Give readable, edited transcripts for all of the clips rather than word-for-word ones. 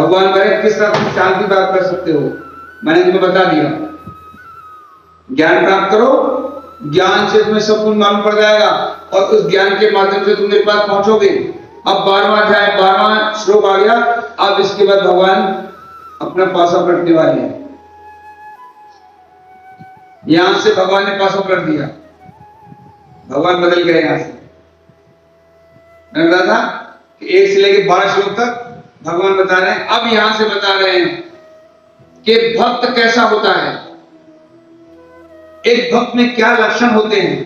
भगवान करे किस तरह तुम शांति प्राप्त कर सकते हो, मैंने तुम्हें बता दिया। ज्ञान प्राप्त करो, ज्ञान से तुम्हें सब कुछ मालूम पड़ जाएगा और उस ज्ञान के माध्यम से तुम मेरे पास पहुंचोगे। अब 12वां अध्याय 12वां श्लोक आ गया। अब इसके बाद भगवान अपना पासा पलटने वाले हैं। यहां से भगवान ने पासा पलट दिया, भगवान बदल गए। यहां से मैंने बताया था कि 1 से लेकर 12 श्लोक तक भगवान बता रहे हैं। अब यहां से बता रहे हैं कि भक्त कैसा होता है, एक भक्त में क्या लक्षण होते हैं।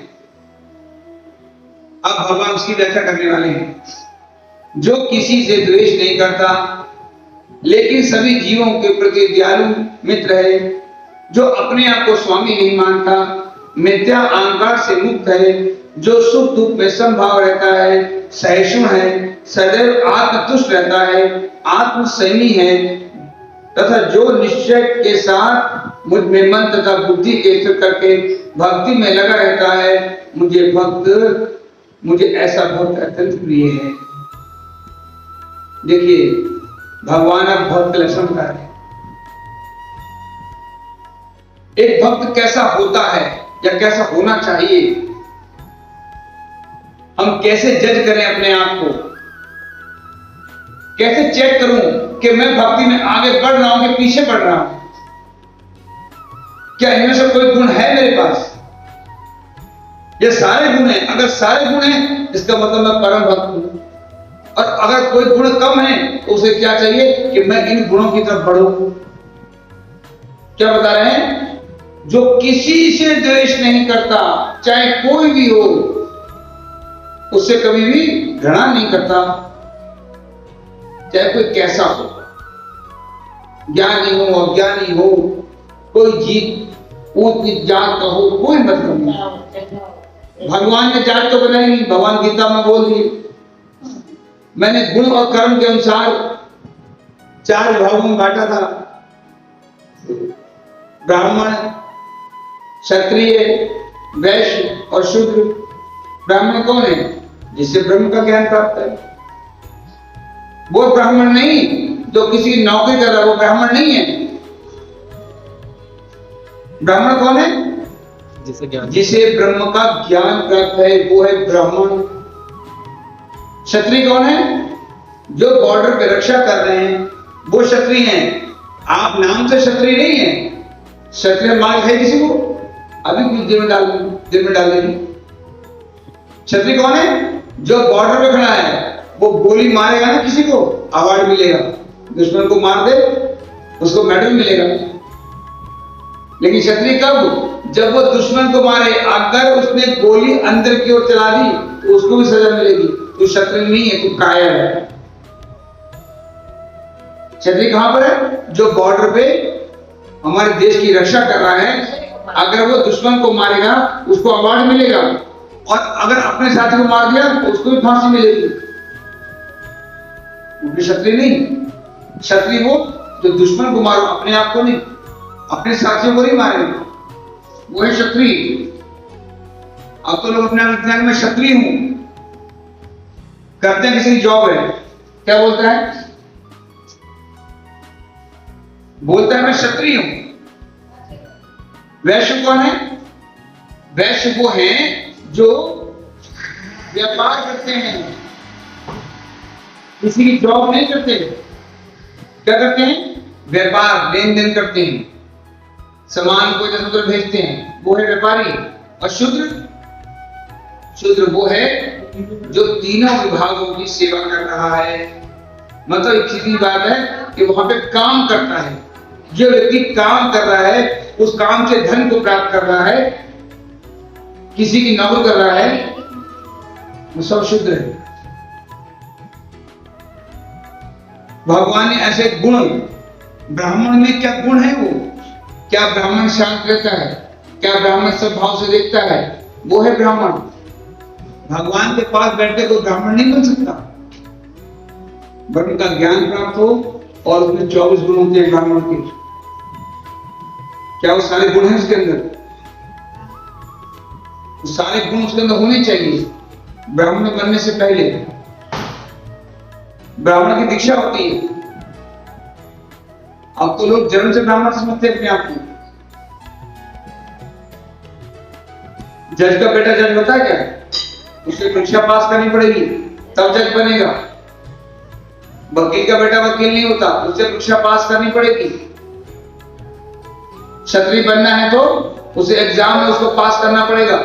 अब भगवान उसकी व्याख्या करने वाले हैं। जो किसी से द्वेष नहीं करता, लेकिन सभी जीवों के प्रति दयालु मित्र है, जो अपने आप को स्वामी नहीं मानता, मिथ्या अहंकार से मुक्त है, जो सुख दुख में समभाव रहता है, सहिष्णु है, सदैव आत्मतुष्ट रहता है, आत्मसंयमी है, तथा जो निश्चय के साथ मुझ में मन तथा बुद्धि के स्थिर करके भक्ति में लगा रहता है, मुझे ऐसा भक्त अत्यंत प्रिय है। देखिए भगवान अब भक्त लक्षण बता रहे हैं। एक भक्त कैसा होता है या कैसा होना चाहिए, हम कैसे जज करें अपने आप को, कैसे चेक करूं कि मैं भक्ति में आगे बढ़ रहा हूं कि पीछे बढ़ रहा हूं, क्या इनमें से कोई गुण है मेरे पास। ये सारे गुण हैं, अगर सारे गुण हैं इसका मतलब मैं परम भक्त हूं, और अगर कोई गुण कम है तो उसे क्या चाहिए कि मैं इन गुणों की तरफ बढ़ूं। क्या बता रहे हैं, जो किसी से द्वेष नहीं करता, चाहे कोई भी हो, उससे कभी भी घृणा नहीं करता, चाहे कोई कैसा हो, ज्ञानी हो अज्ञानी हो, कोई जीत ऊंच नीच जात का हो, कोई मतलब नहीं। भगवान ने जात तो बनाई नहीं, भगवान गीता में बोल दिए मैंने गुण और कर्म के अनुसार 4 विभागों में बांटा था, ब्राह्मण, क्षत्रिय, वैश्य और शूद्र। ब्राह्मण कौन है, जिससे ब्रह्म का ज्ञान प्राप्त है। वो ब्राह्मण नहीं जो किसी नौकरी कर रहा है, वो ब्राह्मण नहीं है। ब्राह्मण कौन है, जिसे ब्रह्म का ज्ञान प्राप्त है, वो है ब्राह्मण। क्षत्रिय कौन है, जो बॉर्डर पे रक्षा कर रहे हैं, वो क्षत्रिय हैं। आप नाम से क्षत्रिय नहीं है, क्षत्रिय मार है किसी को, अभी कुछ दिन में डाल देंगे। क्षत्रिय कौन है, जो बॉर्डर पे खड़ा है, वो गोली मारेगा ना किसी को, अवार्ड मिलेगा, दुश्मन को मार दे उसको मेडल मिलेगा। लेकिन क्षत्रिय कब, जब वो दुश्मन को मारे, अगर उसने गोली अंदर की ओर चला दी तो उसको भी सजा मिलेगी। तू क्षत्रिय नहीं है, तू कायर है। क्षत्रिय कहां पर है, जो बॉर्डर पे हमारे देश की रक्षा कर रहा है। अगर वो दुश्मन को मारेगा उसको अवार्ड मिलेगा, और अगर अपने साथी को मार दिया तो उसको भी फांसी मिलेगी। वो क्षत्रिय नहीं, क्षत्रिय वो जो दुश्मन को मारो, अपने आप को नहीं, अपने साथियों को नहीं मारेगा, वो है क्षत्रिय। अब तो लोग अपने आप में क्षत्रिय हूं करते हैं, किसी की जॉब है, क्या बोलता है, बोलता है मैं क्षत्रिय हूं। वैश्य कौन है, वैश्य वो है जो व्यापार करते हैं, किसी की जॉब नहीं करते। क्या करते हैं, व्यापार, लेन देन करते हैं, सामान को इधर उधर भेजते हैं, वो है व्यापारी। और शूद्र, शूद्र वो है जो तीनों विभागों की सेवा कर रहा है। मतलब एक सीधी बात है कि वहां पे काम करता है। जो व्यक्ति काम कर रहा है, उस काम से धन को प्राप्त कर रहा है, किसी की नौकरी कर रहा है, वो सब शुद्ध है। भगवान ने ऐसे गुण, ब्राह्मण में क्या गुण है, वो क्या ब्राह्मण शांत रहता है, क्या ब्राह्मण सब भाव से देखता है, वो है ब्राह्मण। भगवान के पास बैठे कोई ब्राह्मण नहीं बन सकता, बट उनका ज्ञान प्राप्त हो, और उसमें 24 गुण होते हैं ब्राह्मण के। क्या वो सारे गुण हैं उसके अंदर, वो सारे गुण उसके अंदर होने चाहिए। ब्राह्मण बनने से पहले ब्राह्मण की दीक्षा होती है, अब तो लोग जन्म से ब्राह्मण समझते हैं अपने आप को। जज का बेटा जज होता है क्या? उसे परीक्षा पास करनी पड़ेगी तब जज बनेगा। वकील का बेटा वकील नहीं होता, उसे परीक्षा पास करनी पड़ेगी। क्षत्रिय बनना है तो उसे एग्जाम में उसको पास करना पड़ेगा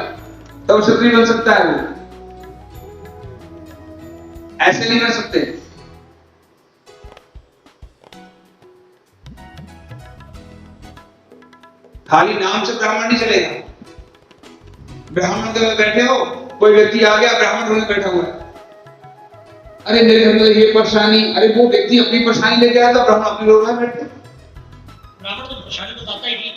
तब क्षत्रिय बन सकता है वो। ऐसे नहीं बन सकते। खाली नाम से ब्राह्मण नहीं चलेगा। ब्राह्मण के बैठे हो, कोई व्यक्ति आ गया ब्राह्मण होने बैठा हुआ है, अरे मेरे घर में ये परेशानी, अरे वो व्यक्ति अपनी परेशानी लेके आया था, ब्राह्मण अपनी लोग बैठते। ब्राह्मण तो परेशानी बताता ही नहीं।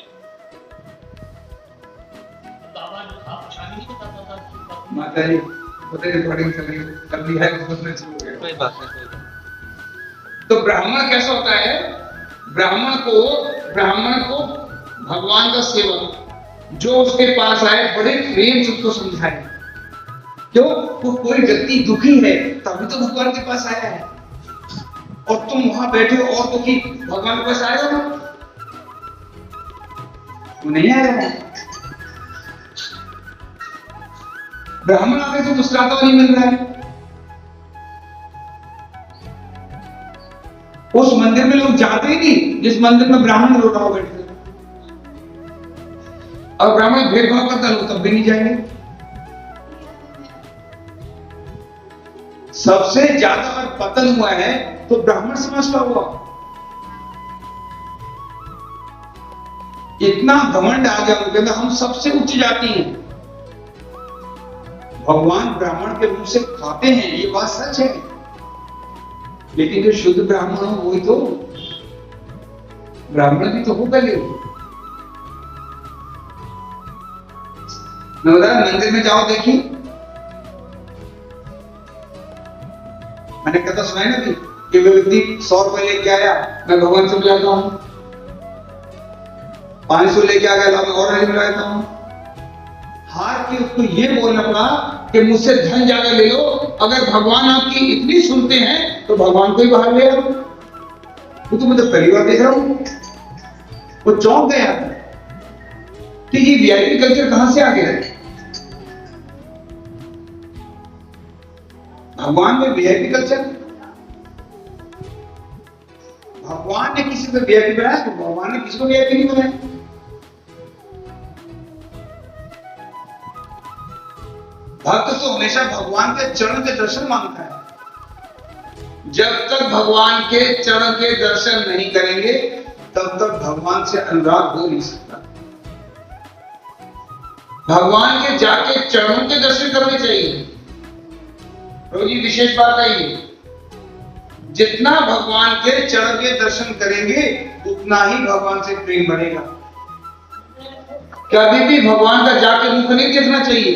बाबा जो था परेशानी नहीं बताता था। माता जी पता है रिकॉर्डिंग चल रही है, कर दी है उसमें शुरू हो गया। कोई बात नहीं। तो ब्राह्मण कैसा होता है? ब्राह्मण को भगवान का सेवक जो उसके पास आए बड़े प्रेम से उसको समझाए। क्यों? वो कोई व्यक्ति दुखी है तभी तो भगवान के पास आया है, और तुम वहां बैठे हो और दुखी, भगवान के पास आएगा ना? वो नहीं आएगा। ब्राह्मण आगे तो मुस्कुराता हुआ नहीं मिल रहा है। उस मंदिर में लोग जाते ही नहीं जिस मंदिर में ब्राह्मण रो रहा हो बैठे, और ब्राह्मण भेदभाव करता लोग तब भी नहीं जाएंगे। सबसे ज्यादा अगर पतन हुआ है तो ब्राह्मण समाज का हुआ। इतना घमंड आ गया उनके अंदर, हम सबसे उच्च जाति हैं। भगवान ब्राह्मण के मुंह से खाते हैं, ये बात सच है, लेकिन जो शुद्ध ब्राह्मण हो वही तो ब्राह्मण भी तो हो पहले। मंदिर में जाओ, देखिए मैंने कथा सुनाई ना थी कि वो व्यक्ति 100 रुपए लेके आया, मैं भगवान से मिलाता हूं, 500 लेके आ गया, मैं और नहीं मिलाता हूं। हार के उसको ये बोलना पड़ा कि मुझसे धन ज्यादा ले लो, अगर भगवान आपकी इतनी सुनते हैं तो भगवान को ही बाहर ले आओ। वो तो मतलब पहली बार देख रहा हूं। वो चौंक गया कि ये वीआईपी कल्चर कहां से आ गया है। भगवान में वीआईपी कल्चर, भगवान ने किसी को वीआईपी बनाया तो भगवान ने किसी को वीआईपी नहीं बनाया। भक्त तो हमेशा भगवान के चरण के दर्शन मांगता है। जब तक भगवान के चरण के दर्शन नहीं करेंगे तब तक भगवान से अनुराग हो नहीं सकता। भगवान के जाके चरणों के दर्शन करने चाहिए। प्रभु जी विशेष बात है ये, जितना भगवान के चरण के दर्शन करेंगे उतना ही भगवान से प्रेम बढ़ेगा। कभी भी भगवान का जाके मुख नहीं देखना चाहिए,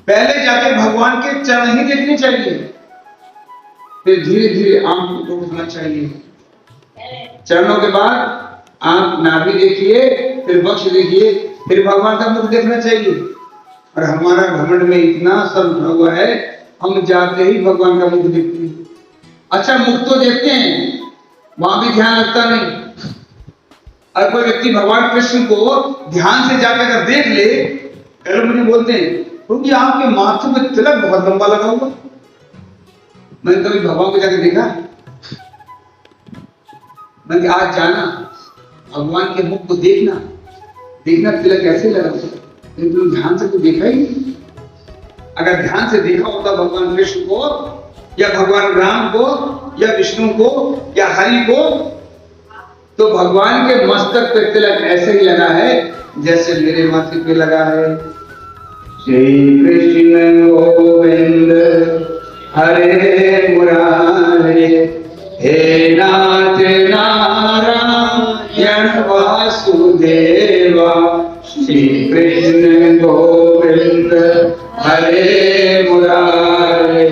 पहले जाके भगवान के चरण ही देखने चाहिए, फिर धीरे धीरे आंख को उठना चाहिए। चरणों के बाद आंख नाभि देखिए, फिर वक्ष देखिए, फिर भगवान का मुख देखना चाहिए। और हमारा घमंड में इतना सब हुआ है, हम जाते ही भगवान का मुख देखते हैं। अच्छा मुख तो देखते हैं, वहां भी ध्यान लगता नहीं। अगर कोई व्यक्ति भगवान कृष्ण को ध्यान से जाकर अगर देख ले, पहले मुझे बोलते हैं क्योंकि आपके माथे में तिलक बहुत लंबा लगा हुआ। मैंने कभी भगवान को जाकर देखा? मैंने आज जाना भगवान के मुख को देखना तिलक कैसे लगा हुआ, लेकिन ध्यान से तो देखा ही नहीं। अगर ध्यान से देखा होता भगवान कृष्ण को या भगवान राम को या विष्णु को या हरि को, तो भगवान के मस्तक पे तिलक ऐसे ही लगा है जैसे मेरे माथे पे लगा है। श्री कृष्ण गोविंद हरे मुरारे, हे नाथ नारायण वासुदेवा। श्री कृष्ण गोविंद हरे मुरारे,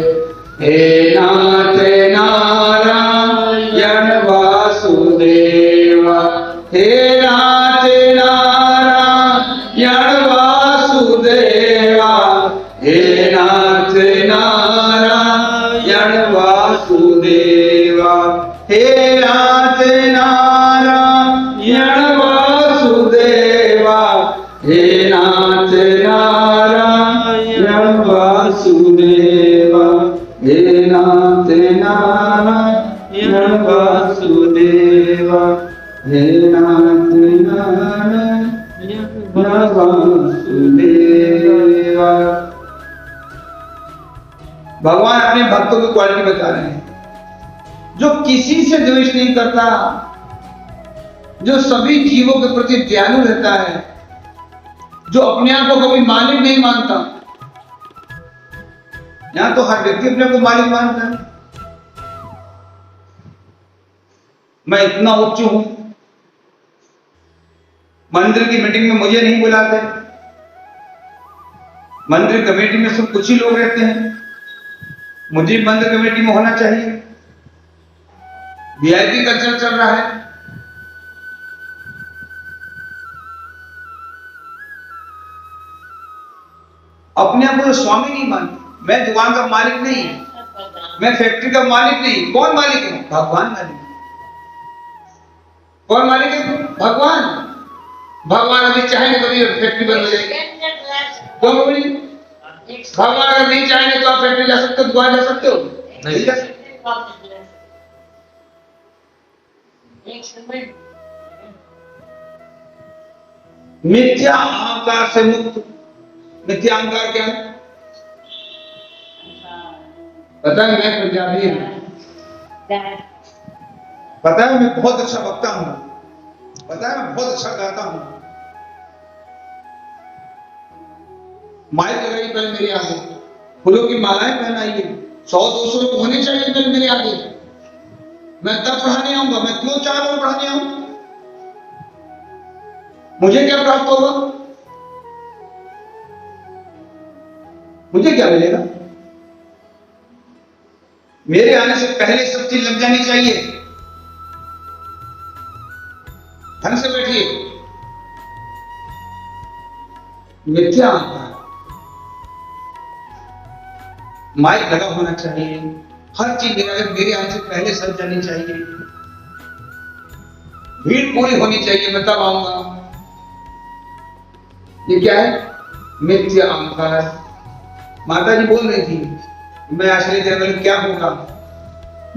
हे नाथ नारायण वासुदेवा। हे नाथ नारायण वासुदेवा, हे नाथ नारायण वासुदेवा, हे नाथ नारायण हे नाथ नारायण वासुदेवा। भगवान अपने भक्तों की क्वालिटी बता रहे हैं, जो किसी से द्वेष नहीं करता, जो सभी जीवों के प्रति दयालु रहता है, जो अपने आप को कभी मालिक नहीं मानता। यहां तो हर व्यक्ति अपने को मालिक मानता है। मैं इतना उच्च हूं, मंदिर की मीटिंग में मुझे नहीं बुलाते, मंदिर कमेटी में सब कुछ ही लोग रहते हैं, मुझे मंदिर कमेटी में होना चाहिए। वीआईपी कल्चर चल रहा है। अपने आप को स्वामी नहीं मानते। मैं दुकान का मालिक नहीं, मैं फैक्ट्री का मालिक नहीं। कौन मालिक है? भगवान मालिक। कौन मालिक है? भगवान। भगवान अभी चाहे तो भी फैक्ट्री बंद हो जाएगी। कौन बोली? भगवान अगर नहीं चाहेंगे तो आप फैक्ट्री जा सकते हो, दुकान जा सकते हो? नहीं जा सकते। मिथ्या अहंकार से मुक्त। मिथ्या अहंकार क्या है? पता है मैं पंजाबी हूं, पता है मैं बहुत अच्छा वक्ता हूं, पता है मैं बहुत अच्छा गाता हूं। माइक लगाई पहले मेरे आगे, फूलों की मालाएं पहनाई है, 100-200 लोग होने चाहिए पहले मेरे आगे। मैं तब पढ़ाने आऊंगा, मैं क्यों 4 लोग पढ़ाने आऊं? मुझे क्या प्राप्त होगा? मुझे क्या मिलेगा? मेरे आने से पहले सब चीज लग जानी चाहिए। ढंग से बैठिए। मिथ्या अहंकार। माइक लगा होना चाहिए, हर चीज मेरे आने से पहले सज जानी चाहिए, भीड़ पूरी होनी चाहिए, मैं तब आऊंगा। ये क्या है? मिथ्या अहंकार। माता जी बोल रही थी, मैं आश्रय देने वाली क्या होगा?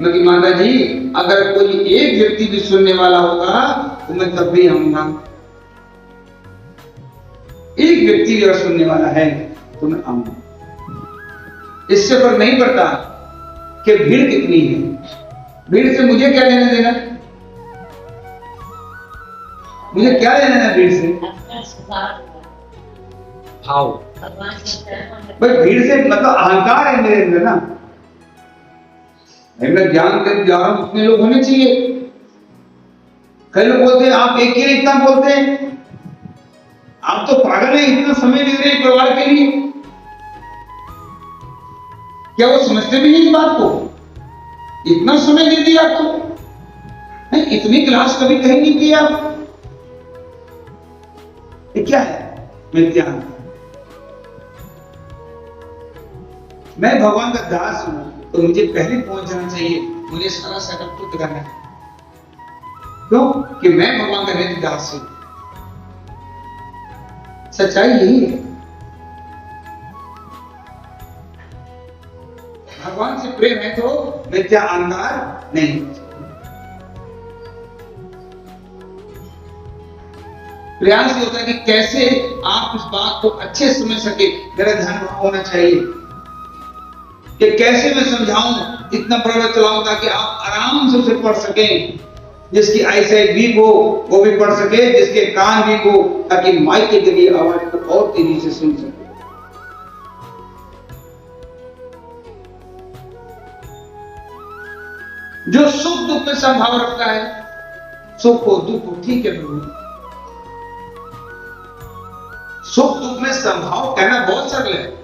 मैं कि माता जी अगर कोई एक व्यक्ति भी सुनने वाला होगा तो मैं तब भी आऊंगा। एक व्यक्ति भी अगर सुनने वाला है तो मैं आऊंगा। इससे फर्क नहीं पड़ता कि भीड़ कितनी है। भीड़ से मुझे क्या लेना देना? मुझे क्या लेना देना भीड़ से? भाव। भाई भीड़ से मतलब अहंकार है मेरे अंदर ना। मैं ज्ञान दे जा रहा हूं, उतने लोग होने चाहिए। कई लोग बोलते हैं आप एक ही इतना बोलते हैं, आप तो पागल हैं, इतना समय दे रहे हैं परिवार के लिए। क्या वो समझते भी नहीं इस बात को? इतना समय दे दिया आपको, इतनी क्लास कभी कहीं नहीं की आप। ये क्या है? मिथ्या। मैं भगवान का दास हूं तो मुझे पहले पहुंच जाना चाहिए, मुझे सारा सेटअप खुद करना है। क्यों? कि मैं भगवान का नित्य दास हूं। सच्चाई यही है। भगवान से प्रेम है तो मिथ्या अहंकार नहीं। प्रयास ये होता है कि कैसे आप इस बात को अच्छे से समझ सके। मेरा ध्यान वहां होना चाहिए कि कैसे मैं समझाऊं, इतना प्रवचन चलाऊं ताकि आप आराम से उसे पढ़ सकें। जिसकी आईसाइट वीक हो वो भी पढ़ सके, जिसके कान वीक हो ताकि माइक के जरिए आवाज को और तेजी से सुन सके। जो सुख दुख में संभाव रखता है, सुख हो दुख हो, ठीक है प्रभु, सुख दुख में संभाव कहना बहुत सरल है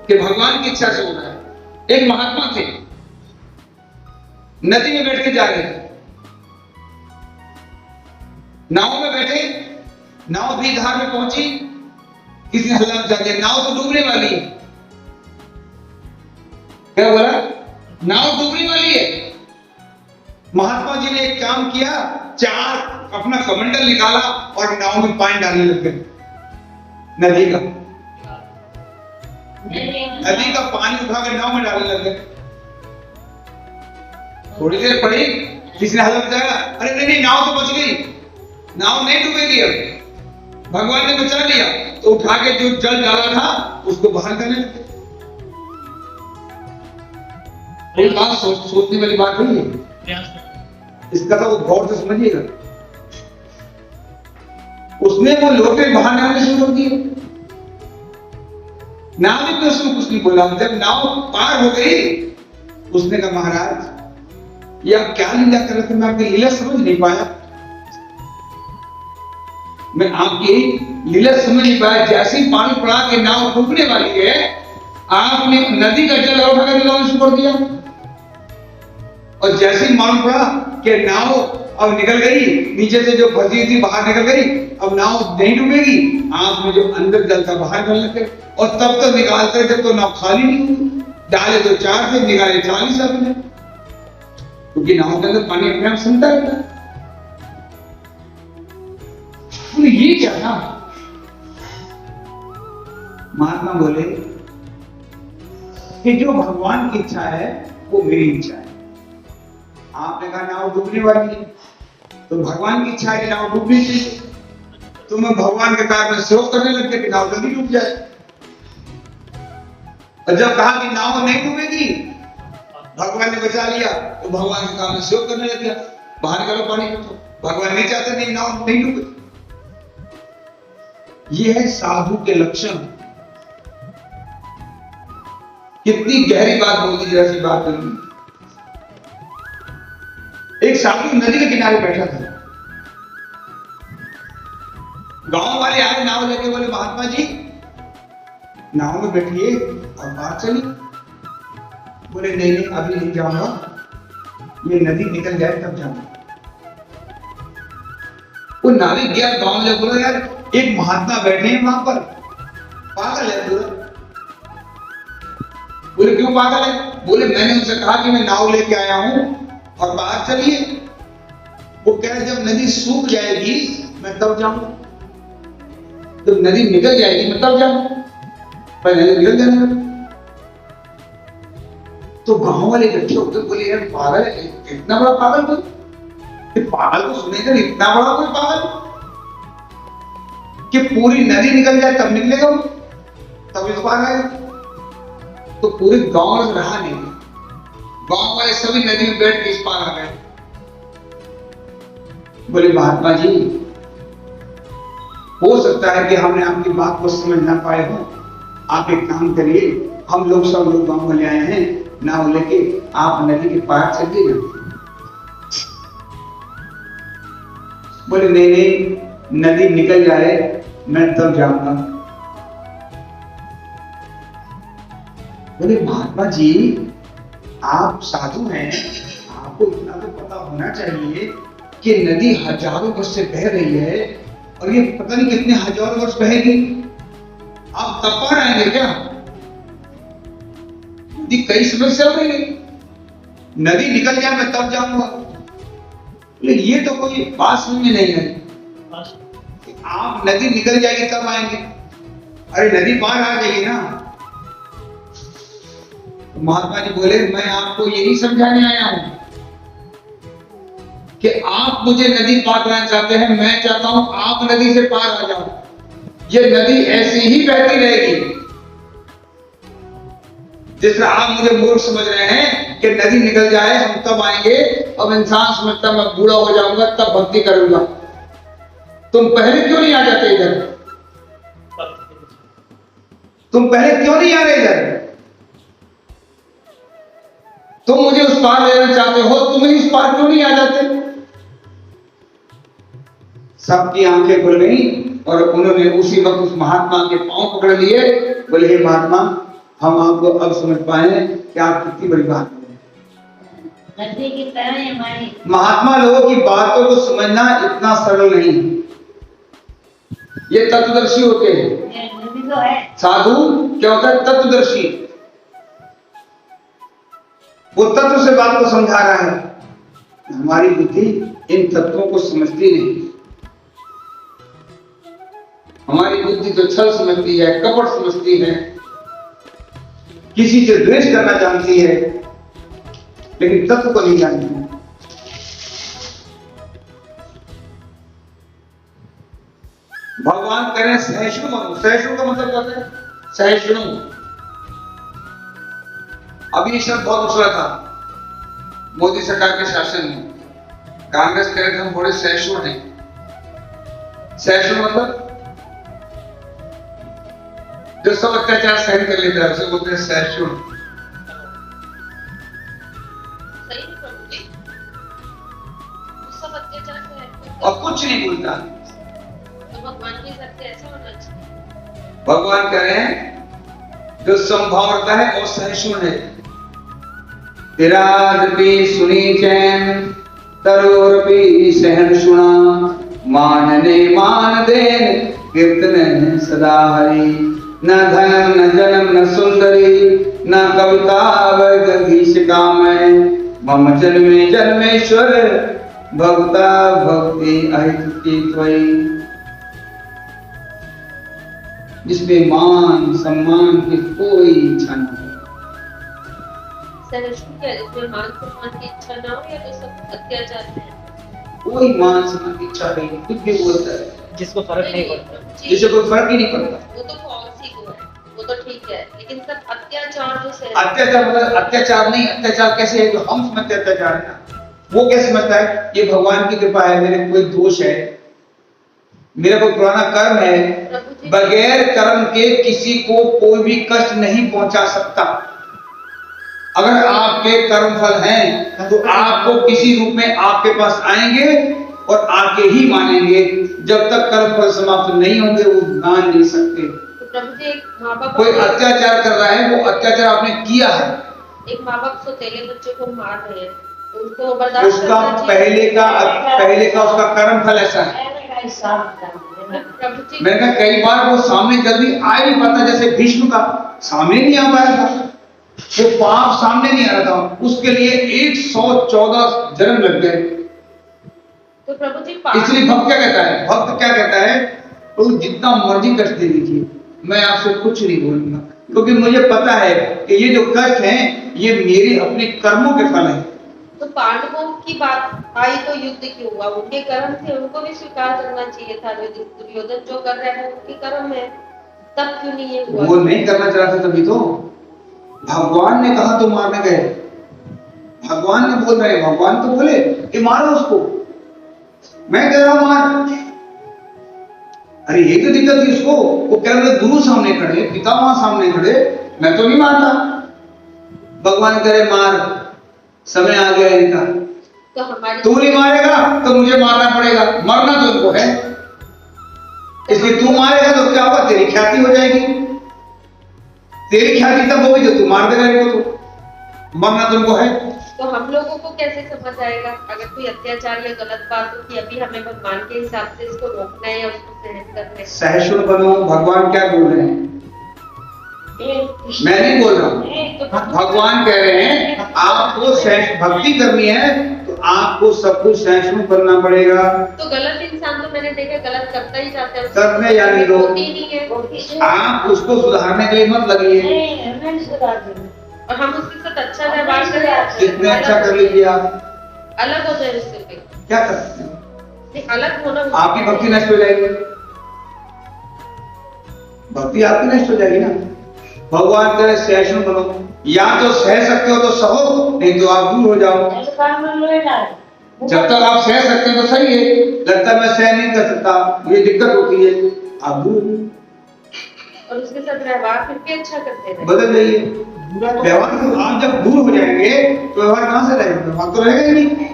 कि भगवान की इच्छा से हो रहा है। एक महात्मा थे, नदी में बैठ के जा रहे थे, नाव में बैठे, नाव भी धार में पहुंची, किसी ने हल्ला मचा दिया, नाव तो डूबने वाली है। क्या बोला? नाव डूबने वाली है। महात्मा जी ने एक काम किया, 4 अपना कमंडल निकाला और नाव में पानी डालने लग गए। नदी का पानी उठाकर नाव में डालने लग गए। थोड़ी देर पड़ी, किसी ने हल्ला मचाया, अरे नहीं नहीं नाव तो बच गई, नाव नहीं डूबेगी, अब भगवान ने बचा लिया। तो उठा के जो जल डाला था उसको बाहर करने लगे। कोई बात सोचने वाली बात नहीं है, प्रयास करें। इसका तो गौर से समझिएगा। उसने वो लोटे बाहर निकालने शुरू कर दिए। नाविक ने उसमें कुछ नहीं बोला। जब नाव पार हो गई उसने कहा, महाराज ये आप क्या लीला कर रहे थे, मैं आपकी लीला समझ नहीं पाया, मैं आपकी लीला समझ नहीं पाया। जैसे ही पानी पड़ा कि नाव डूबने वाली है, आपने नदी का जल और उठाकर निकालना शुरू कर दिया, और जैसे ही मालूम पड़ा कि नाव अब निकल गई, नीचे से जो फंसी थी बाहर निकल गई, अब नाव नहीं डूबेगी, आपने जो अंदर जल था बाहर निकालने लगे। और तब तक निकालते जब तो नाव खाली नहीं हुई, डाले तो 4 थे, निकाले 40 आपने, क्योंकि नाव के अंदर पानी अपने आप सुनता रहता है। तो ये क्या था? महात्मा बोले कि जो भगवान की इच्छा है वो मेरी इच्छा है। आपने कहा नाव डूबने वाली है, तो भगवान की इच्छा है कि नाव डूबनी चाहिए, तो मैं भगवान के कार्य में सहयोग करने लग गया कि नाव जल्दी डूब जाए। और जब कहा कि नाव नहीं डूबेगी, भगवान ने बचा लिया, तो भगवान के काम में सहयोग करने लग गया, बाहर निकालो पानी को। तो भगवान नहीं चाहते नहीं नाव नहीं डूबे। ये है साधु के लक्षण। कितनी गहरी बात बोलती, जरा सी बात करूंगी। एक साधु नदी के किनारे बैठा था। गांव वाले आए नाव लेके, बोले महात्मा जी नाव में बैठिए और बाहर चलिए। बोले नहीं नहीं अभी नहीं जाऊंगा, ये नदी निकल जाए तब जाऊंगा। वो नाविक गया गांव में, बोला यार एक महात्मा बैठे हैं वहां पर, पागल है पूरा। बोले क्यों पागल है? बोले मैंने उनसे कहा कि मैं नाव लेके आया हूं और बाहर चलिए। वो कह रहे जब नदी सूख जाएगी मैं तब जाऊंगा, जब नदी निकल जाएगी मैं तब जाऊंगा, पहले निकल जाना। तो गांव वाले इकट्ठे होते बोले यार पागल है, इतना बड़ा पागल कोई, पागल को सुनेगा इतना बड़ा कोई पागल कि पूरी नदी निकल जाए तब निकलेगा वो, तब इस पार आएगा। तो पूरे गांव में रहा नहीं, गांव वाले सभी नदी में बैठ के इस पार आ गए। बोले महात्मा जी हो सकता है कि हमने आपकी बात को समझ ना पाए हो, आप एक काम करिए, हम लोग सब लोग गांव में ले आए हैं नाव लेके, आप नदी के पार चलिए ना। बोले नहीं नहीं नदी निकल जाए मैं तब जाऊंगा। बोले महात्मा जी आप साधु हैं, आपको इतना तो पता होना चाहिए कि नदी हजारों वर्ष से बह रही है और ये पता नहीं कितने हजारों वर्ष बहेगी, आप तब पार आएंगे क्या? नदी कई समय चल रही है, नदी निकल जाए मैं तब जाऊंगा। ये तो कोई बात समझ में नहीं है, आप नदी निकल जाएगी तब आएंगे, अरे नदी पार आ जाएगी ना। तो महात्मा जी बोले मैं आपको यही समझाने आया हूं कि आप मुझे नदी पार करना चाहते हैं, मैं चाहता हूं आप नदी से पार आ जाओ। ये नदी ऐसी ही बहती रहेगी। जिस तरह आप मुझे मूर्ख समझ रहे हैं कि नदी निकल जाए हम तब आएंगे, अब इंसान समझता मैं बूढ़ा हो जाऊंगा तब भक्ति करूंगा। तुम पहले क्यों नहीं आ जाते इधर? तुम पहले क्यों नहीं आ रहे इधर? तुम मुझे उस पार लेना चाहते हो, तुम ही उस पार क्यों नहीं आ जाते? सबकी आंखें खुल गई और उन्होंने उसी वक्त उस महात्मा के पांव पकड़ लिए। बोले हे महात्मा हम आपको अब समझ पाए कि आप कितनी बड़ी बात है। महात्मा लोगों की बातों को समझना इतना सरल नहीं, ये तत्वदर्शी होते हैं। साधु क्या होता है? तत्वदर्शी। वो तत्व से बात को समझा रहा है, हमारी बुद्धि इन तत्वों को समझती नहीं। हमारी बुद्धि तो छल समझती है, कपट समझती है, किसी से द्वेष करना जानती है, लेकिन तत्व को नहीं जानती। भगवान कह रहे हैं सहिष्णु बनो। सहिष्णु का मतलब क्या होता है? सहिष्णु। अभी ये शब्द बहुत उछला था मोदी सरकार के शासन में। कांग्रेस कह रहे थे हम बड़े सहिष्णु हैं। सहिष्णु मतलब जो सब अत्याचार सहन कर लेता है उसे बोलते हैं सहिष्णु। सही नहीं प्रभु जी, सब अत्याचार से है और कुछ नहीं बोलता। तो भगवान के हिसाब से ऐसा होना चाहिए। भगवान कह रहे हैं जो संभाव रखता है और सहिष्णु है। विराजपि सुनी चैन तरोरपि सहनशुणा मानने मान देन कीर्तन सदा हरि न धन न जन्म न सुंदरी न कविता वर्गीश कामय मम जन्मे जन्मेश्वर भक्ता भक्ति अहितुकी त्वयि। जिसमें मान सम्मान की कोई इच्छा न हो। सहिष्णु क्या है? जिसमें मान सम्मान की इच्छा ना हो या जो सब अत्याचार है? कोई मान सम्मान की इच्छा नहीं, कुछ भी बोलता है जिसको फर्क नहीं पड़ता। जिसे कोई फर्क ही नहीं पड़ता। वो तो फॉल्स ईगो है, वो तो ठीक है, लेकिन सब अत्याचार जो से अत्याचार मतलब अत्याचार नहीं। अत्याचार कैसे है? जो हम समझते हैं अत्याचार है ना, वो कैसे समझता है? ये भगवान की कृपा है, मेरे कोई दोष है, मेरा कोई पुराना कर्म है, बगैर कर्म के किसी को कोई भी कष्ट नहीं पहुंचा सकता। अगर आपके कर्म फल हैं तो आपको किसी रूप में आपके पास आएंगे और आके ही मानेंगे। जब तक कर्म फल समाप्त नहीं होंगे वो मान नहीं सकते। तो प्रभु जी, एक माँ बाप कोई अत्याचार कर रहा है, वो अत्याचार आपने किया है। एक माँ बाप सौतेले बच्चे को मार रहे हैं, उनको बर्दाश्त उसका करना चाहिए। पहले का उसका कर्म फल ऐसा है। प्रभु जी, मैंने कहा कई बार वो सामने जल्दी आ ही नहीं पाता। जैसे भीष्म का सामने नहीं आ पाया था, वो पाप सामने नहीं आ रहा था, उसके लिए 114 जन्म लग गए। तो प्रभु जी इसलिए भक्त क्या कहता है? भक्त क्या कहता है? तो जितना मर्जी कष्ट दे दीजिए, मैं आपसे कुछ नहीं बोलूंगा, क्योंकि मुझे पता है कि ये जो कष्ट हैं ये मेरे अपने कर्मों के फल हैं। तो पांडवों की बात आई तो युद्ध क्यों हुआ? उनके कर्म थे, उनको भी स्वीकार करना चाहिए था। जो दुर्योधन जो कर रहे हैं उनके कर्म है, तब क्यों नहीं ये हुआ? वो नहीं करना चाहता, तभी तो भगवान ने कहा तो मारने गए। भगवान ने बोल रहे, भगवान तो बोले कि मारो उसको, मैं कह रहा हूं मार। अरे ये तो दिक्कत थी उसको, वो कह रहे गुरु सामने खड़े, पितामह सामने खड़े, मैं तो नहीं मारता। भगवान कह रहे मार, समय आ गया इनका। तो हमारे तू नहीं मारेगा तो मुझे मारना पड़ेगा, मरना तो इनको है, इसलिए तू मारेगा तो क्या होगा? तेरी ख्याति हो जाएगी। तेरी ख्याति तब होगी जब तू मार देगा इनको, तो मरना तुमको है। तो हम लोगों को कैसे समझ आएगा अगर कोई अत्याचार या गलत बात हो कि अभी हमें भगवान के हिसाब से इसको रोकना है या उसको सहन करना है? सहिष्णु बनो। भगवान क्या बोल रहे हैं? मैं नहीं बोल रहा हूँ, तो भगवान कह रहे हैं आपको भक्ति करनी है तो आपको सब कुछ सहिष्णु करना पड़ेगा। तो गलत इंसान तो मैंने देखा गलत करता ही जाता है, करने जाने दो, होती नहीं है। आप उसको सुधारने के लिए मत लगिए। और हम उसके साथ अच्छा व्यवहार करें, जितने अच्छा कर लीजिए आप, अलग हो जाए उससे फिर। क्या कर सकते हैं? नहीं, अलग होना आपकी भक्ति नष्ट हो जाएगी, भक्ति आपकी नष्ट हो जाएगी ना। भगवान करे सहिष्णु बनो, या तो सह सकते हो तो सहो, नहीं तो आप दूर हो जाओ। जब तक आप सह सकते हो तो सही है, लगता है मैं सह नहीं कर सकता, मुझे दिक्कत होती है, आप दूर हो। और उसके साथ व्यवहार फिर भी अच्छा करते हैं, बदल जाइए। व्यवहार तो आप जब दूर हो जाएंगे तो व्यवहार कहां से रहेगा? व्यवहार तो रहेगा ही नहीं।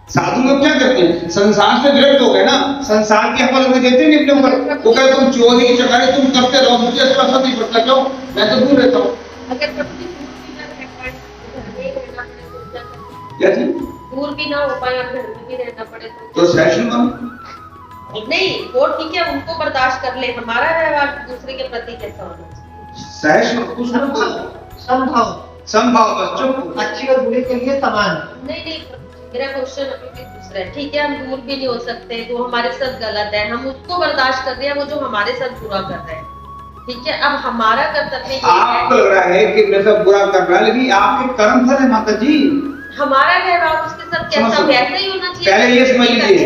साधु लोग क्या करते हैं? संसार से विरक्त हो गए ना, संसार के हवाले में देते नहीं अपने ऊपर। वो कहते तुम चोरी चकारी तुम करते रहो, मुझे इसका असर नहीं पड़ता, क्यों? मैं तो दूर रहता हूँ। अगर प्रभु जी क्या चीज? दूर भी ना हो पाए और घर में भी रहना पड़े तो सहिष्णु बनो। नहीं, वो ठीक है, उनको बर्दाश्त कर ले। हमारा व्यवहार दूसरे के प्रति कैसा होना चाहिए? सहिष्णु कुछ ना बोलो, संभाव बस चुप। अच्छी और बुरे के लिए समान। नहीं, मेरा क्वेश्चन अभी भी दूसरा है। ठीक है, हम दूर भी नहीं हो सकते, वो हमारे साथ गलत है, हम उसको बर्दाश्त कर रहे हैं, वो जो हमारे साथ बुरा कर रहे हैं। ठीक है, अब हमारा कर्तव्य ये आपको लग रहा है कि मेरे साथ बुरा कर रहा है, लेकिन आपके कर्म फल है माता जी। हमारा व्यवहार उसके साथ कैसा समझो। वैसा ही होना चाहिए पहले ये समझ लीजिए,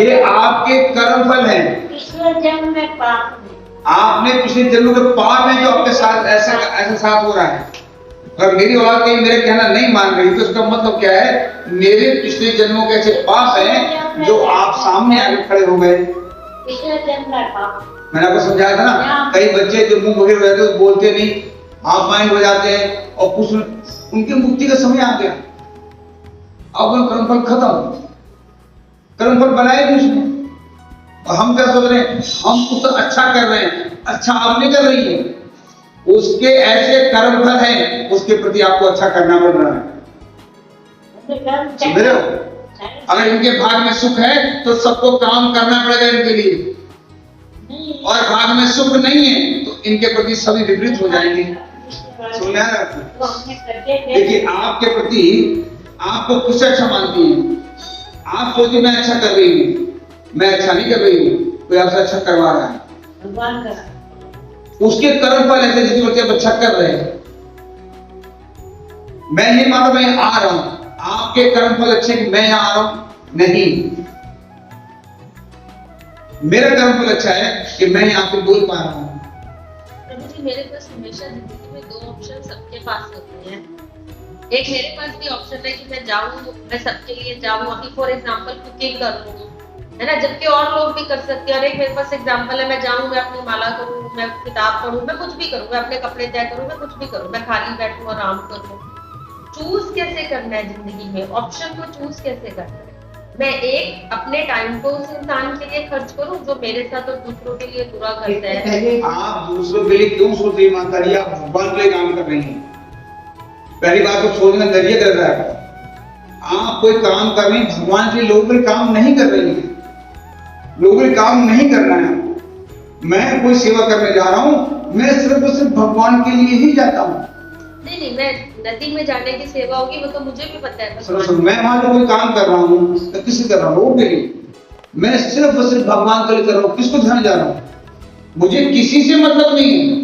ये आपके कर्म फल है। पिछले जन्म में पाप में आपने पिछले जन्मों के पाप में जो आपके साथ ऐसा साथ हो रहा है। अगर मेरी औलाद कहीं मेरे कहना नहीं मान रही तो उसका मतलब क्या है, मेरे पिछले जन्मों के ऐसे पाप हैं जो आप सामने आके खड़े हो गए। पिछले जन्म में पाप। मैंने आपको समझाया था ना, कई बच्चे जो मुंह बहिर हो जाते हैं बोलते नहीं, हाफ माइंड हो जाते हैं और कुछ उनकी मुक्ति का समय आ गया, अब उनका कर्मफल खत्म, कर्मफल बनाए भी उसने। और हम क्या सोच रहे हैं, हम कुछ अच्छा कर रहे हैं, अच्छा आप नहीं कर रही है, उसके ऐसे कर्मफल हैं, उसके प्रति आपको अच्छा करना पड़ रहा है। समझ रहे हो? अगर इनके भाग में सुख है तो सबको काम करना पड़ेगा इनके लिए, और भाग में सुख नहीं है तो इनके प्रति सभी विपरीत हो जाएंगे। सुन रहे हैं? देखिए, आपके प्रति आपको कुछ अच्छा मानती है, आप सोचिए मैं अच्छा कर रही हूँ, मैं अच्छा नहीं कर रही हूँ, कोई आपसे अच्छा करवा रहा है, भगवान का उसके कर्म फल ऐसे जिस बच्चे अच्छा कर रहे हैं। मैं नहीं मानता मैं आ रहा हूं, आपके कर्म फल अच्छे कि मैं यहां आ रहा हूं, नहीं, मेरा कर्म फल अच्छा है कि मैं यहां पे बोल पा रहा हूं। प्रभु जी, मेरे पास हमेशा जिंदगी में दो ऑप्शन सबके पास होते हैं। एक मेरे पास भी ऑप्शन है कि मैं जाऊं, मैं सबके लिए जाऊं, अभी फॉर एग्जांपल कुकिंग करूं, है ना, जबकि और लोग भी कर सकते हैं। और एक मेरे पास एग्जांपल है, मैं जाऊं, मैं अपनी माला करूं, मैं किताब पढूं, मैं कुछ भी करूं, मैं अपने कपड़े तय करूं, मैं कुछ भी करूं, मैं खाली बैठूं, आराम करूं। चूज कैसे करना है जिंदगी में, ऑप्शन को चूज कैसे करना है? मैं एक अपने टाइम को उस इंसान के लिए खर्च करूं जो मेरे साथ और दूसरों के लिए बुरा करता है। आप दूसरों के लिए क्यों सोच रही ईमानदारी, आप भगवान के लिए काम कर रही हैं। पहली बात तो सोचना नजरिया कर रहा है, आप कोई काम कर रही हैं भगवान के लिए, लोगों के लिए काम नहीं कर रही हैं, लोगों के लिए काम नहीं करना है। मैं कोई सेवा करने जा रहा हूं, मैं सिर्फ और सिर्फ भगवान के लिए ही जाता हूं। नहीं, मैं नदी में जाने की सेवा होगी वो तो मुझे भी पता है। सुनो, मैं वहां जो कोई काम कर रहा हूँ तो किसी कर रहा हूँ, लोगों के लिए, मैं सिर्फ और सिर्फ भगवान के लिए कर रहा हूँ। किसको ध्यान जा रहा हूँ, मुझे किसी से मतलब नहीं है,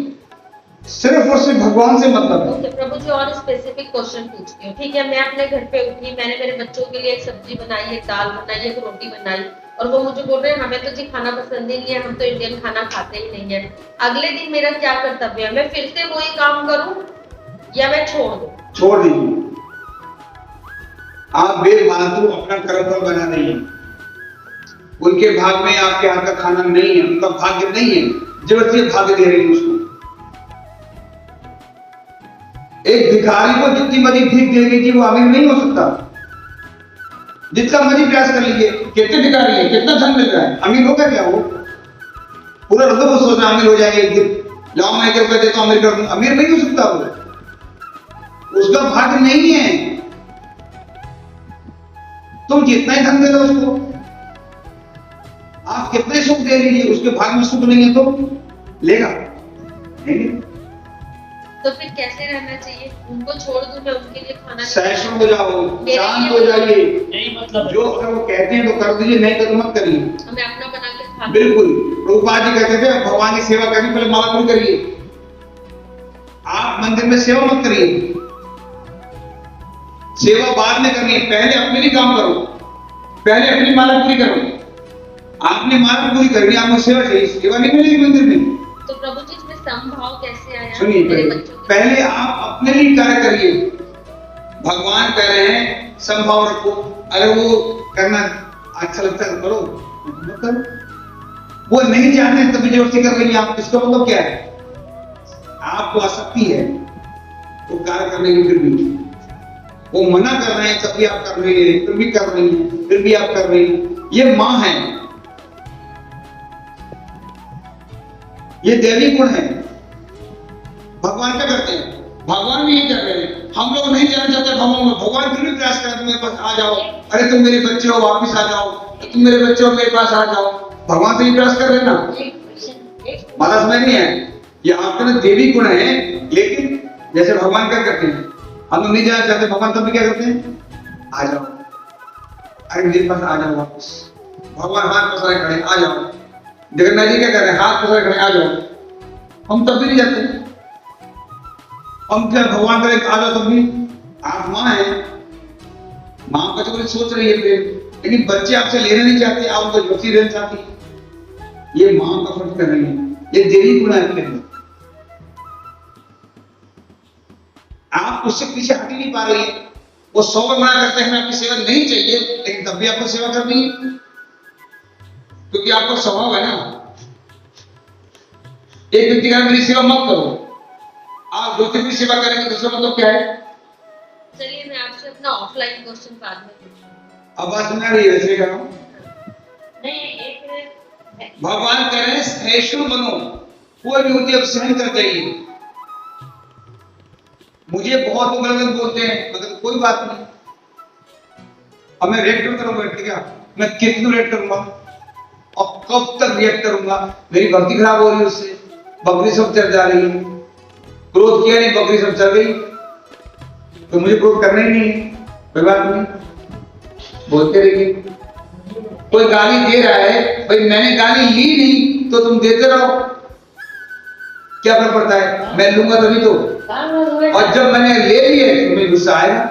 सिर्फ और सिर्फ भगवान से मतलब है। ओके प्रभु जी, और स्पेसिफिक क्वेश्चन पूछती हूँ, ठीक है। मैं अपने घर पे उठी, मैंने मेरे बच्चों के लिए एक सब्जी बनाई, एक दाल बनाई, एक रोटी बनाई, और वो मुझे बोल रहे हैं हमें तो जी खाना पसंद ही नहीं है, हम तो इंडियन खाना खाते ही नहीं है। अगले दिन मेरा क्या कर्तव्य है, मैं फिर से वही काम करूं या मैं छोड़ दूं? छोड़ दीजिए, आप बेफालतू अपना कर्मफल बना रही हैं। उनके भाग में आपके हाथ का खाना नहीं है, उनका भाग्य नहीं है, जबरदस्ती भाग्य दे रही है उसको। एक भिखारी को जितनी मर्जी भीख दे लीजिए वो अमीर नहीं हो सकता, जितना मर्जी प्रयास कर लीजिए। कितने भिखारी है, कितना धन मिल रहा है, अमीर होगा क्या वो? पूरा हृदय सोच रहा अमीर हो जाएगा एक दिन, लाओ मैं 1 रुपया देता हूं, अमीर कर दूं, अमीर नहीं हो सकता वो, उसका भाग्य नहीं है। तुम जितना ही धन दे दो उसको, आप कितने सुख दे लीजिए, उसके भाग्य में सुख नहीं है तो लेगा नहीं। तो फिर कैसे रहना चाहिए? उनको छोड़ दूं मैं, उनके लिए खाना सहिष्णु हो जाओ, शांत हो जाइए, यही मतलब जो अगर वो कहते हैं तो कर दीजिए, नहीं तो मत करिए। हमें अपना बना के खा बिल्कुल, प्रभुपाद जी कहते थे भगवान की सेवा करनी पहले माला पूरी करिए, आप मंदिर में सेवा मत करिए, सेवा बाद में करनी है, पहले अपने लिए काम करो, पहले अपनी माला पूरी करो। आपने माला पूरी करनी, आपको सेवा चाहिए, सेवा नहीं मिलेगी मंदिर में। तो प्रभु जी इसमें समभाव कैसे आया? सुनिए, मेरे बच्चों के पहले आप अपने लिए कार्य करिए। भगवान कह रहे हैं समभाव रखो, अगर वो करना अच्छा लगता है तो करो, मत करो। वो नहीं चाहते तभी जबरदस्ती कर रही है आप, इसका मतलब क्या है? आपको आसक्ति है वो कार्य करने की, फिर भी वो मना कर रहे हैं, तब भी आप कर रही है, फिर भी कर रही है, फिर भी आप कर रही है। ये मां है, ये दैवी गुण है। भगवान क्या करते हैं? भगवान भी ये कर रहे हैं। हम लोग नहीं जाना चाहते भगवान को, भगवान फिर भी प्रयास करते मेरे पास आ जाओ, अरे तुम मेरे बच्चे हो वापिस आ जाओ, तुम मेरे बच्चे हो मेरे पास आ जाओ। भगवान तो ये प्रयास कर रहे हैं ना, माला समझ नहीं है। ये आपके अंदर देवी गुण है, लेकिन जैसे भगवान क्या करते हैं, हम लोग नहीं जाना चाहते, भगवान तब भी क्या करते हैं? आ जाओ, अरे मेरे पास आ जाओ वापस। भगवान हाथ पसारे खड़े, आ जाओ। जगन्नाथ जी क्या कर रहे हैं? हाथ पसारे खड़े, आ जाओ। हम तब भी नहीं जाते, हम क्या भगवान करे आ जाओ तब भी? आप मां है, मां का तो सोच रही है, फिर लेकिन बच्चे आपसे लेना नहीं चाहते, आप उनको जबरदस्ती लेना चाहती है। ये मां का फर्ज कर रही है, ये देवी गुण है अपने अंदर। आप उससे पीछे हट ही नहीं पा रही है। वो 100 बार मना करते हैं हमें आपकी सेवा नहीं चाहिए, लेकिन तब भी आपको सेवा करनी है, क्योंकि आपका स्वभाव है ना। एक व्यक्ति का मेरी सेवा मत करो, आप दूसरे की सेवा करेंगे, दूसरा मतलब क्या है? चलिए मैं आपसे अपना ऑफलाइन क्वेश्चन बाद में पूछूंगी। अब बात सुना रही है, वैसे करो। नहीं एक मिनट। भगवान कह रहे हैं सहिष्णु बनो, कोई भी होती अब सहन कर जाइए। मुझे बहुत लोग गलत बोलते हैं, मगर कोई बात नहीं, अब मैं रिएक्ट करूंगा, ठीक है? मैं कितना रिएक्ट करूंगा और कब तक रिएक्ट करूंगा? मेरी भक्ति खराब हो रही है, उससे बकरी सब चढ़ जा रही है। क्रोध किया नहीं, बकरी सब चढ़ गई, तो मुझे क्रोध करना ही नहीं है, कोई बात नहीं, बोलते रहिए। कोई गाली दे रहा है, भाई मैंने गाली ली नहीं तो तुम देते रहो, क्या फर्क पड़ता है? मैं लूंगा तभी तो, और जब मैंने ले लिए तो मुझे गुस्सा आएगा।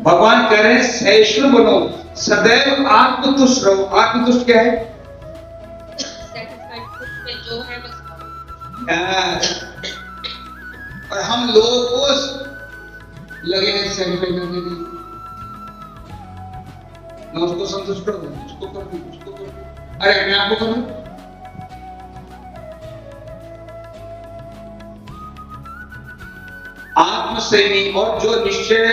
भगवान कह रहे हैं सहिष्णु बनो, सदैव आत्मतुष्ट रहो। आत्मतुष्ट क्या है? सेटिस्फाइड खुद में जो है बस। और हम लोगों को लगे हैं सेटिस्फाइड करने के लिए, मैं उसको संतुष्ट कर दूं, उसको कर दूं, उसको कर दूं, अरे अपने आप को कर दूं। आत्मसंयमी और जो निश्चय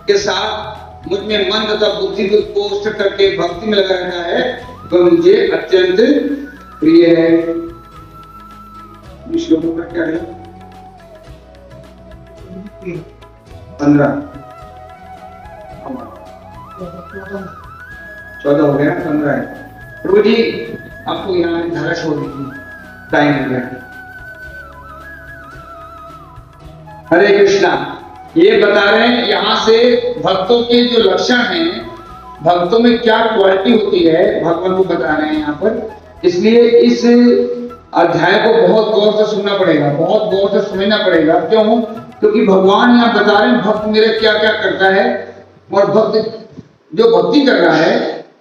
के साथ मुझ में मन तथा बुद्धि को स्थिर करके भक्ति में लगा रहता है, वह मुझे अत्यंत प्रिय है। श्लोकों का क्या है? 15 14 हो गया, 15 है। प्रभु जी आपको यहाँ धारा छोड़ दीजिए, टाइम हो गया। हरे कृष्णा, ये बता रहे हैं यहाँ से भक्तों के जो लक्षण हैं, भक्तों में क्या क्वालिटी होती है, भगवान को बता रहे हैं यहाँ पर। इसलिए इस अध्याय को बहुत गौर से सुनना पड़ेगा, बहुत गौर से समझना पड़ेगा। क्यों? क्योंकि भगवान यहाँ बता रहे हैं भक्त मेरे क्या क्या करता है, और भक्त जो भक्ति कर रहा है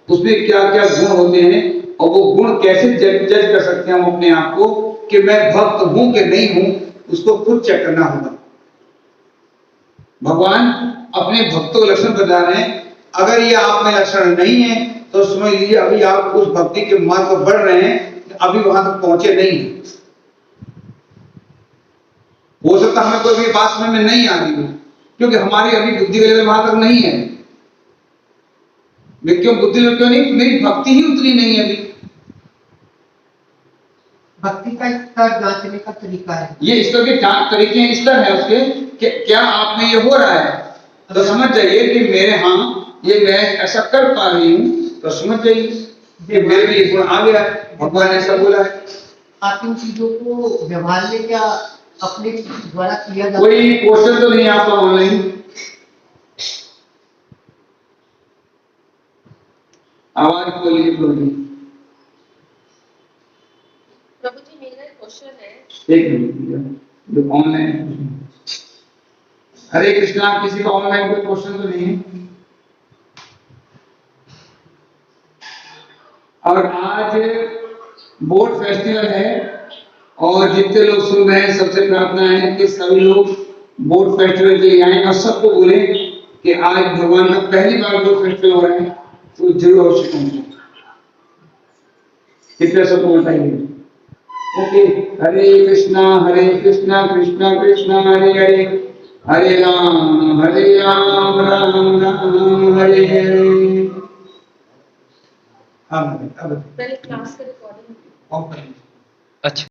उसमें क्या क्या गुण होते हैं, और वो गुण कैसे जज कर सकते हैं हम अपने आप को कि मैं भक्त हूं कि नहीं हूं, उसको खुद चेक करना होगा। भगवान अपने भक्तों के लक्षण बता रहे हैं। अगर ये आप में लक्षण नहीं है तो समझ लीजिए अभी आप उस भक्ति के मार्ग पर बढ़ रहे हैं, अभी वहां तक पहुंचे नहीं। हो सकता हमें कोई भी बात समझ में नहीं आ रही हो, क्योंकि हमारी अभी बुद्धि का लेवल वहां तक नहीं है। क्यों बुद्धि क्यों नहीं? मेरी भक्ति ही उतनी नहीं है अभी। भक्ति का स्तर जांचने का तरीका है, ये स्तर के तरीके हैं, स्तर है उसके कि क्या आप में ये हो रहा है, तो समझ जाइए कि मेरे हाँ ये मैं ऐसा कर पा रही हूँ, तो समझ जाइए कि मेरे भी गुण आ गया है। भगवान ने ऐसा बोला है। आप इन चीजों को व्यवहार में क्या अपने द्वारा किया जाता है? कोई क्वेश्चन तो नहीं आपका ऑनलाइन? आवाज खोलिए खोलिए। प्रभु जी मेरा क्वेश्चन है। एक मिनट, जो ऑनलाइन। हरे कृष्णा, किसी का ऑनलाइन कोई क्वेश्चन तो नहीं है? और आज बोट फेस्टिवल है, और जितने लोग सुन रहे हैं सबसे प्रार्थना है कि सभी लोग बोट फेस्टिवल के लिए आए, और सबको बोले कि आज भगवान का पहली बार बोट फेस्टिवल हो रहा है, तो जरूर अवश्य पहुंचे। कितने सबको बताइए? ओके। हरे कृष्णा कृष्णा कृष्णा हरे हरे, हरे राम राम राम हरे हरे। अब पहले क्लास का रिकॉर्डिंग ऑफ करेंगे। अच्छा।